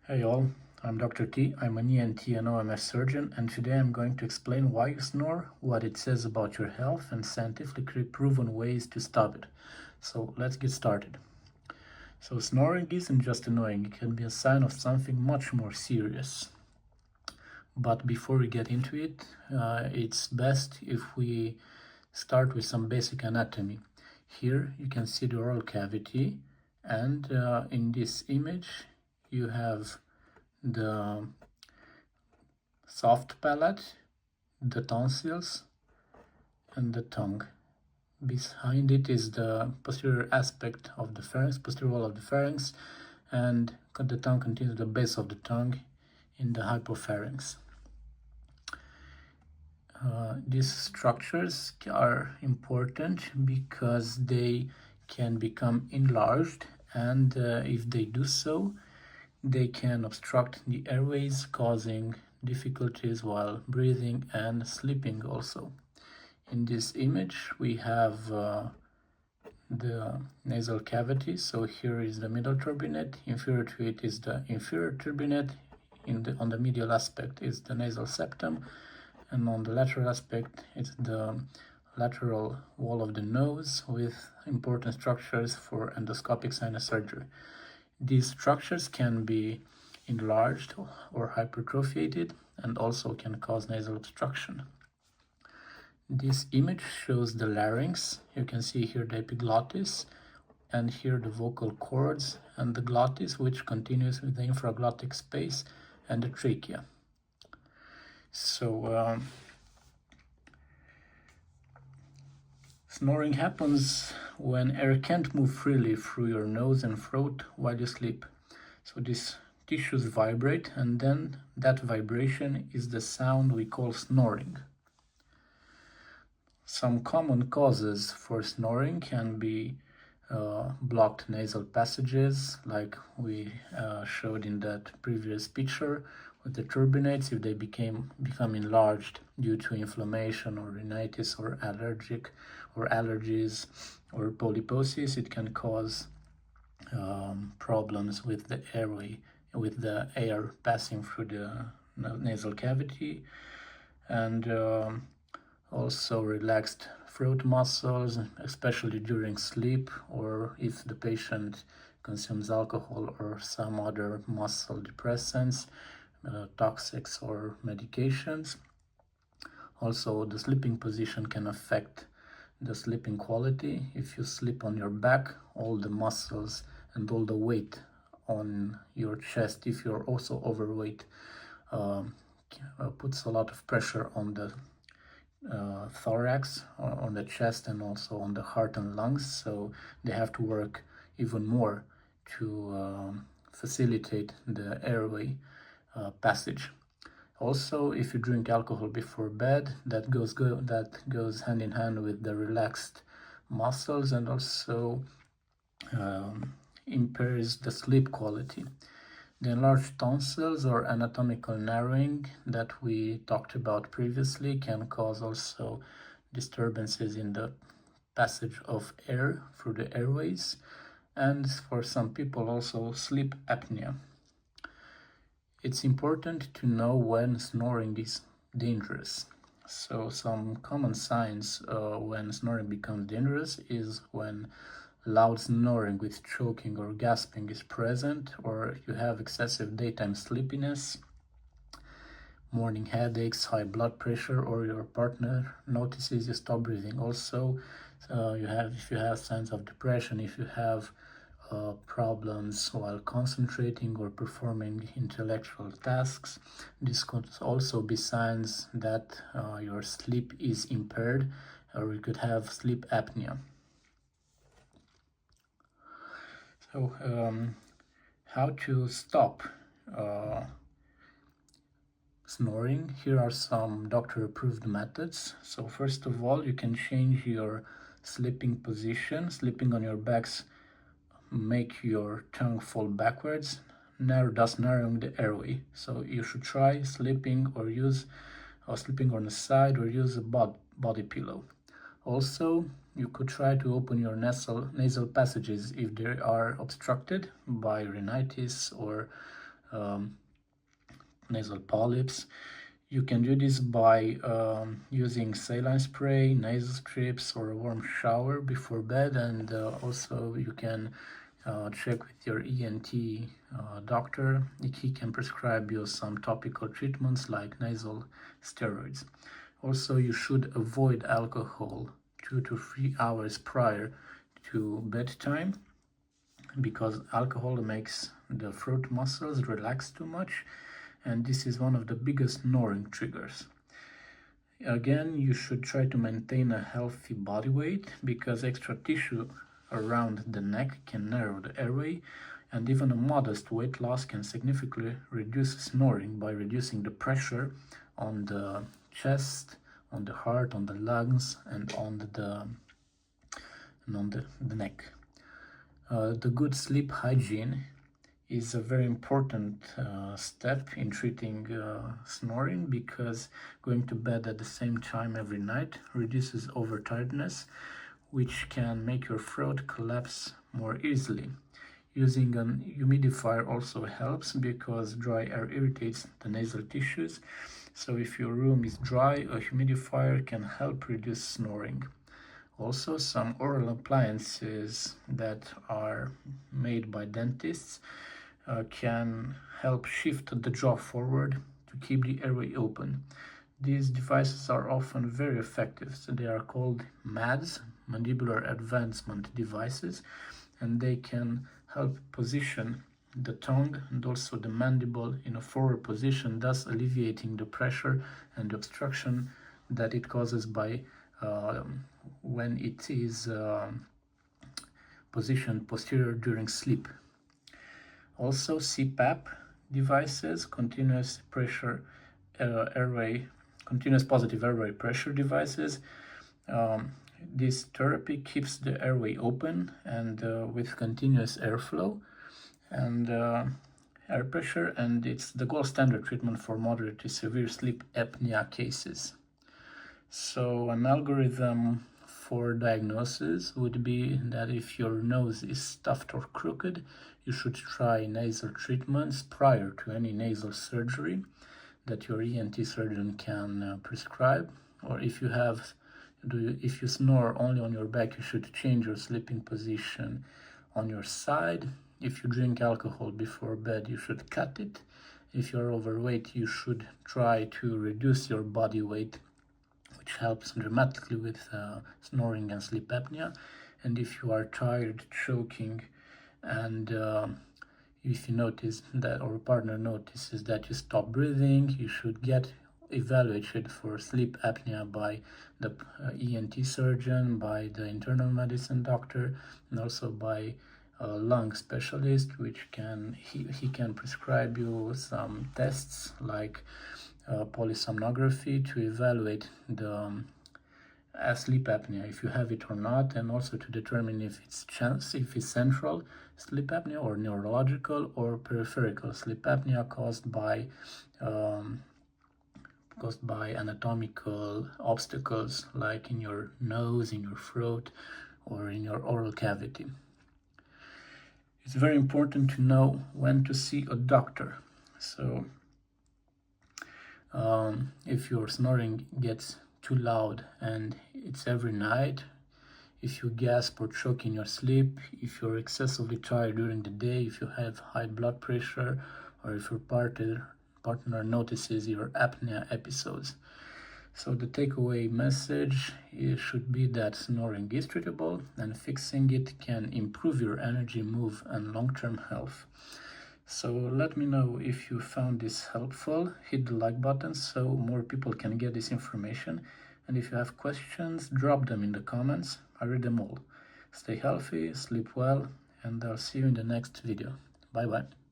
Hey all, I'm Dr. T. I'm an ENT and OMS surgeon, and today I'm going to explain why you snore, what it says about your health, and scientifically proven ways to stop it. So let's get started. So snoring isn't just annoying, it can be a sign of something much more serious. But before we get into it, it's best if we start with some basic anatomy. Here you can see the oral cavity, and in this image you have the soft palate, the tonsils, and the tongue. Behind it is the posterior aspect of the pharynx, posterior wall of the pharynx, and the tongue continues the base of the tongue in the hypopharynx. These structures are important because they can become enlarged, and if they do so, they can obstruct the airways, causing difficulties while breathing and sleeping also. In this image, we have the nasal cavity. So here is the middle turbinate. Inferior to it is the inferior turbinate. On the medial aspect is the nasal septum, and on the lateral aspect it's the lateral wall of the nose with important structures for endoscopic sinus surgery. These structures can be enlarged or hypertrophied and also can cause nasal obstruction. This image shows the larynx. You can see here the epiglottis and here the vocal cords and the glottis, which continues with the infraglottic space, and the trachea. So snoring happens when air can't move freely through your nose and throat while you sleep. So these tissues vibrate, and then that vibration is the sound we call snoring. Some common causes for snoring can be blocked nasal passages, like we showed in that previous picture with the turbinates. If they become enlarged due to inflammation or rhinitis or allergies or polyposis, it can cause problems with the airway, with the air passing through the nasal cavity, and also relaxed throat muscles, especially during sleep or if the patient consumes alcohol or some other muscle depressants, toxics or medications. Also, the sleeping position can affect the sleeping quality. If you sleep on your back, all the muscles and all the weight on your chest, if you're also overweight, puts a lot of pressure on the thorax, on the chest, and also on the heart and lungs, so they have to work even more to facilitate the airway passage. Also, if you drink alcohol before bed, that goes hand in hand with the relaxed muscles and also impairs the sleep quality. The enlarged tonsils or anatomical narrowing that we talked about previously can cause also disturbances in the passage of air through the airways, and for some people also sleep apnea. It's important to know when snoring is dangerous. So some common signs when snoring becomes dangerous is when loud snoring with choking or gasping is present, or you have excessive daytime sleepiness, morning headaches, high blood pressure, or your partner notices you stop breathing. Also, if you have signs of depression, if you have problems while concentrating or performing intellectual tasks, this could also be signs that your sleep is impaired, or you could have sleep apnea. So, how to stop snoring? Here are some doctor-approved methods. So first of all, you can change your sleeping position. Sleeping on your backs make your tongue fall backwards, thus narrowing the airway. So you should try sleeping sleeping on the side, or use a body pillow. Also, you could try to open your nasal passages if they are obstructed by rhinitis or nasal polyps. You can do this by using saline spray, nasal strips, or a warm shower before bed, and also you can check with your ENT doctor. He can prescribe you some topical treatments like nasal steroids. Also, you should avoid alcohol 2 to 3 hours prior to bedtime, because alcohol makes the throat muscles relax too much, and this is one of the biggest snoring triggers. Again, you should try to maintain a healthy body weight, because extra tissue around the neck can narrow the airway, and even a modest weight loss can significantly reduce snoring by reducing the pressure on the chest, on the heart, on the lungs, and on the neck. The good sleep hygiene is a very important step in treating snoring, because going to bed at the same time every night reduces overtiredness, which can make your throat collapse more easily. Using an humidifier also helps, because dry air irritates the nasal tissues. So if your room is dry, a humidifier can help reduce snoring. Also, some oral appliances that are made by dentists can help shift the jaw forward to keep the airway open. These devices are often very effective. So they are called MADs, mandibular advancement devices, and they can help position the tongue and also the mandible in a forward position, thus alleviating the pressure and the obstruction that it causes by when it is positioned posterior during sleep. Also, CPAP devices, continuous positive airway pressure devices. This therapy keeps the airway open and with continuous airflow and air pressure, and it's the gold standard treatment for moderate to severe sleep apnea cases. So an algorithm for diagnosis would be that if your nose is stuffed or crooked, you should try nasal treatments prior to any nasal surgery that your ENT surgeon can prescribe. Or if you snore only on your back, you should change your sleeping position on your side. If you drink alcohol before bed, you should cut it. If you're overweight, you should try to reduce your body weight, which helps dramatically with snoring and sleep apnea. And if you are tired, choking, and if you notice that, or a partner notices that you stop breathing, you should get evaluated for sleep apnea by the ENT surgeon, by the internal medicine doctor, and also by a lung specialist, which he can prescribe you some tests like polysomnography to evaluate the sleep apnea, if you have it or not, and also to determine if it's central sleep apnea or neurological or peripheral sleep apnea caused by anatomical obstacles like in your nose, in your throat, or in your oral cavity. It's very important to know when to see a doctor. So if your snoring gets too loud and it's every night, if you gasp or choke in your sleep, if you're excessively tired during the day, if you have high blood pressure, or if your partner notices your apnea episodes. So the takeaway message should be that snoring is treatable, and fixing it can improve your energy, mood, and long-term health. So let me know if you found this helpful. Hit the like button so more people can get this information. And if you have questions, drop them in the comments. I read them all. Stay healthy, sleep well, and I'll see you in the next video. Bye bye.